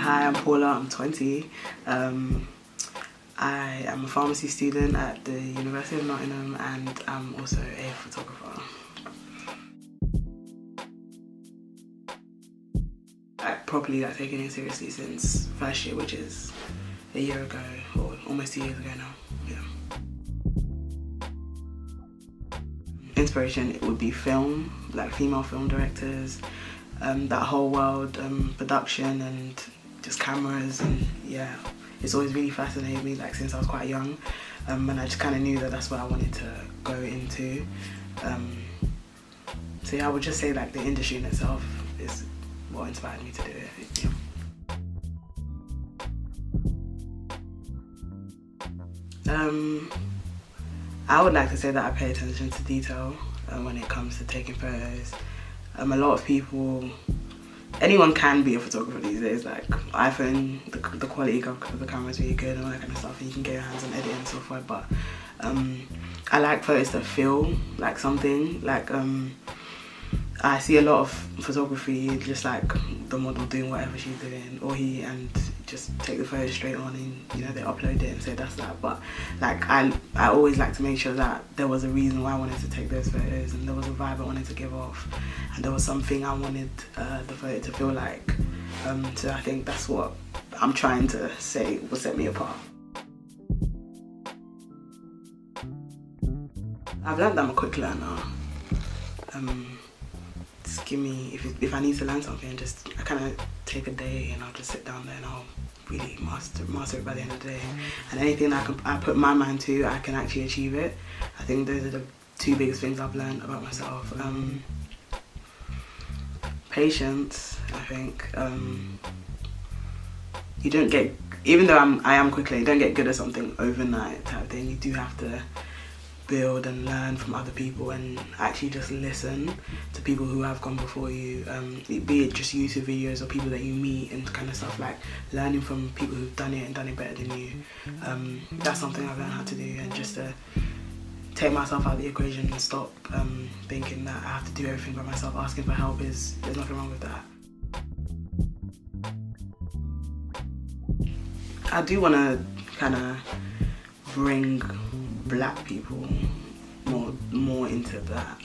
Hi, I'm Paula, I'm 20. I am a pharmacy student at the University of Nottingham and I'm also a photographer. I've properly taken it seriously since first year, which is a year ago, or almost 2 years ago now. Yeah. Inspiration, it would be film, like female film directors, that whole world, production and just cameras, and yeah, it's always really fascinated me since I was quite young, and I just kind of knew that that's what I wanted to go into. So yeah, I would just say the industry in itself is what inspired me to do it. Yeah. I would like to say that I pay attention to detail when it comes to taking photos. A lot of people, anyone can be a photographer these days. iPhone, the quality of the camera is really good and all that kind of stuff, and you can get your hands on editing and so forth. But I like photos that feel like something. I see a lot of photography just the model doing whatever she's doing, and just take the photo straight on, and they upload it and say that's that. But I always like to make sure that there was a reason why I wanted to take those photos, and there was a vibe I wanted to give off, and there was something I wanted the photo to feel like. So I think that's what I'm trying to say will set me apart. I've learned that I'm a quick learner. Just give me, if I need to learn something, I kind of take a day and I'll just sit down there and I'll really master it by the end of the day. And anything that I put my mind to, I can actually achieve it. I think those are the two biggest things I've learned about myself. Patience, I think. You don't get, even though I am quickly, you don't get good at something overnight type thing. You do have to build and learn from other people and actually just listen to people who have gone before you, be it just YouTube videos or people that you meet and kind of stuff, learning from people who've done it and done it better than you. That's something I've learned how to do, and just to take myself out of the equation and stop thinking that I have to do everything by myself. Asking for help there's nothing wrong with that. I do want to kind of bring black people more into that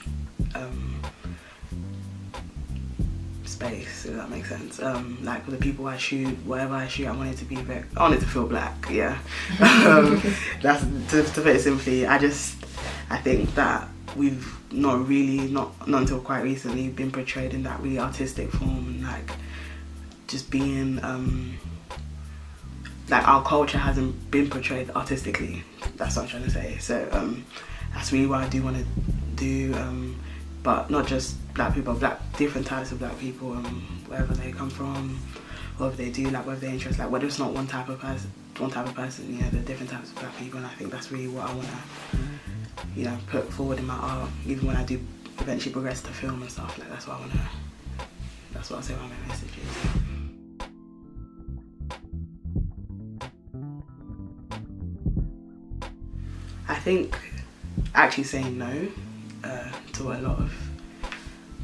space, if that makes sense. For the people I shoot, whatever I shoot, I want it to feel black, yeah. That's to put it simply. I think that we've not until quite recently been portrayed in that really artistic form, and just being our culture hasn't been portrayed artistically. That's what I'm trying to say. So that's really what I do want to do, but not just black people, different types of black people, wherever they come from, whatever they do, whatever they interest, whether it's not one type of person, there are different types of black people, and I think that's really what I want to, put forward in my art, even when I do eventually progress to film and stuff. That's what I say my main message is. I think actually saying no to a lot of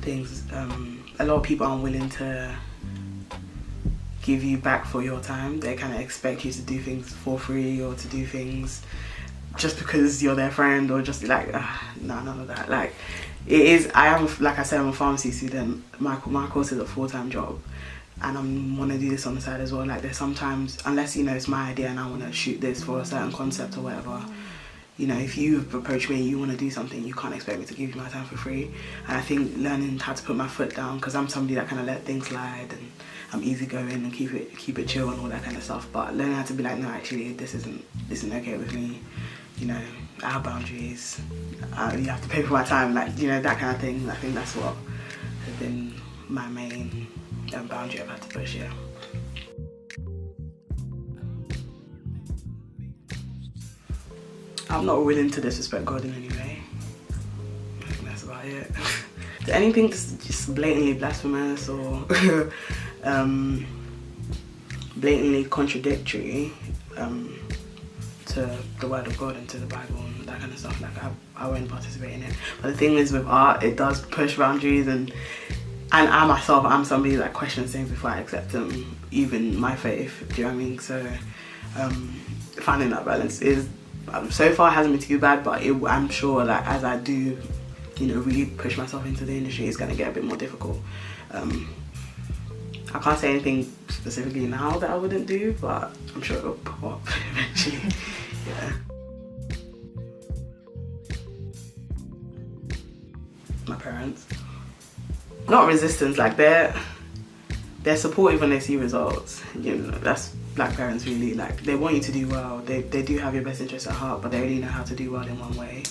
things. A lot of people aren't willing to give you back for your time. They kind of expect you to do things for free, or to do things just because you're their friend, or just no, none of that. It is, I am, like I said, I'm a pharmacy student. My course is a full-time job, and I want to do this on the side as well. There's sometimes, unless it's my idea and I want to shoot this for a certain concept or whatever, if you approach me and you want to do something, you can't expect me to give you my time for free. And I think learning how to put my foot down, because I'm somebody that kind of let things slide, and I'm easygoing and keep it chill and all that kind of stuff. But learning how to be no, actually, this isn't okay with me. I have boundaries. You have to pay for my time, that kind of thing. I think that's what has been my main boundary I've had to push, yeah. I'm not willing to disrespect God in any way. I think that's about it. Anything just blatantly blasphemous or blatantly contradictory to the word of God and to the Bible and that kind of stuff, I won't participate in it. But the thing is, with art, it does push boundaries, and and I myself, I'm somebody that questions things before I accept them, even my faith, do you know what I mean? So finding that balance is, so far hasn't been too bad, but I'm sure that as I do, you know, really push myself into the industry, it's going to get a bit more difficult. I can't say anything specifically now that I wouldn't do, but I'm sure it'll pop up eventually. Yeah. My parents, not resistance, like they're supportive when they see results. You know, that's black parents really, like they want you to do well. They do have your best interest at heart, but they really know how to do well in one way.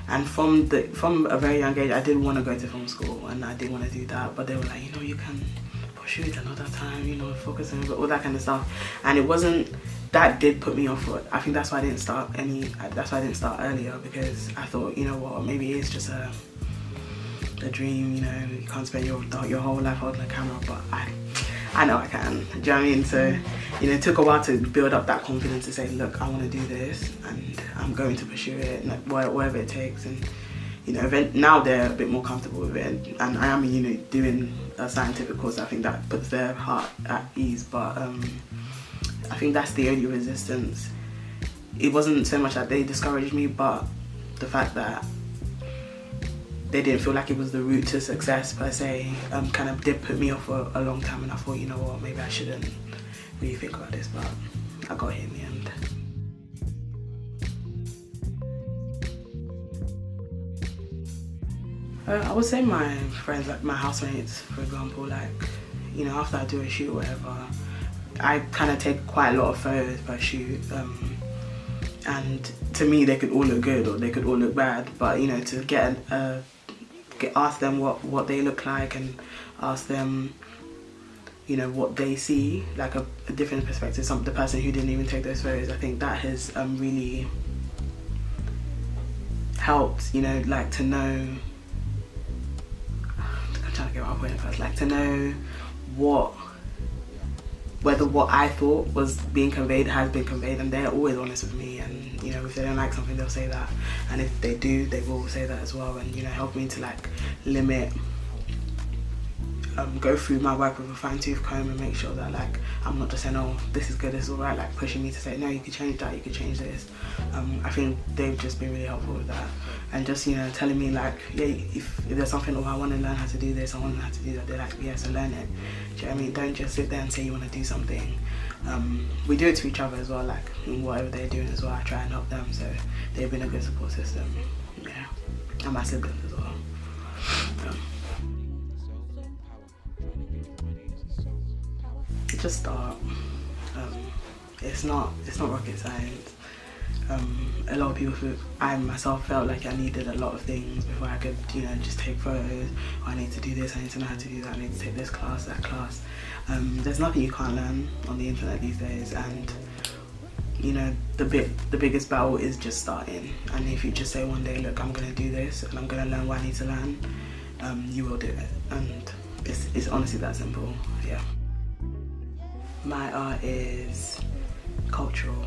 And from a very young age, I did want to go to film school, and I did want to do that, but they were like, you know, you can pursue it another time, you know, focus on all that kind of stuff. And it wasn't, that did put me off it. I think that's why I didn't start earlier, because I thought, you know what, maybe it's just a dream, you know, you can't spend your whole life holding a camera, but I know I can, do you know what I mean? So, you know, it took a while to build up that confidence to say, look, I want to do this, and I'm going to pursue it, and whatever it takes. And, you know, now they're a bit more comfortable with it, and I am, you know, doing a scientific course. I think that puts their heart at ease, but I think that's the only resistance. It wasn't so much that they discouraged me, but the fact that they didn't feel like it was the route to success per se, kind of did put me off for a long time, and I thought, you know what, maybe I shouldn't really think about this, but I got here in the end. I would say my friends, like my housemates, for example, like, you know, after I do a shoot or whatever, I kind of take quite a lot of photos per shoot, and to me they could all look good or they could all look bad, but you know, to ask them what they look like, and ask them, you know, what they see, like a different perspective, the person who didn't even take those photos, I think that has really helped, you know, like to know, I'm trying to get my point across, like to know whether what I thought was being conveyed has been conveyed, and they're always honest with me, and you know, if they don't like something, they'll say that, and if they do, they will say that as well, and you know, help me to like limit, go through my work with a fine-tooth comb and make sure that like I'm not just saying, oh, this is good, this is alright, like pushing me to say, no, you could change that, you could change this. I think they've just been really helpful with that, and just, you know, telling me like, yeah, if there's something, oh, I want to learn how to do this, I want to learn how to do that, they're like, yeah, so learn it. Do you know what I mean? Don't just sit there and say you want to do something. We do it to each other as well, like whatever they're doing as well, I try and help them, so they've been a good support system. Yeah, and my siblings as well. Just start. It's not rocket science. A lot of people feel, I myself felt like I needed a lot of things before I could, you know, just take photos. I need to do this, I need to know how to do that, I need to take this class, that class. There's nothing you can't learn on the internet these days, and you know, the biggest battle is just starting. And if you just say one day, look, I'm gonna do this and I'm gonna learn what I need to learn, you will do it. And it's honestly that simple. Yeah. My art is cultural.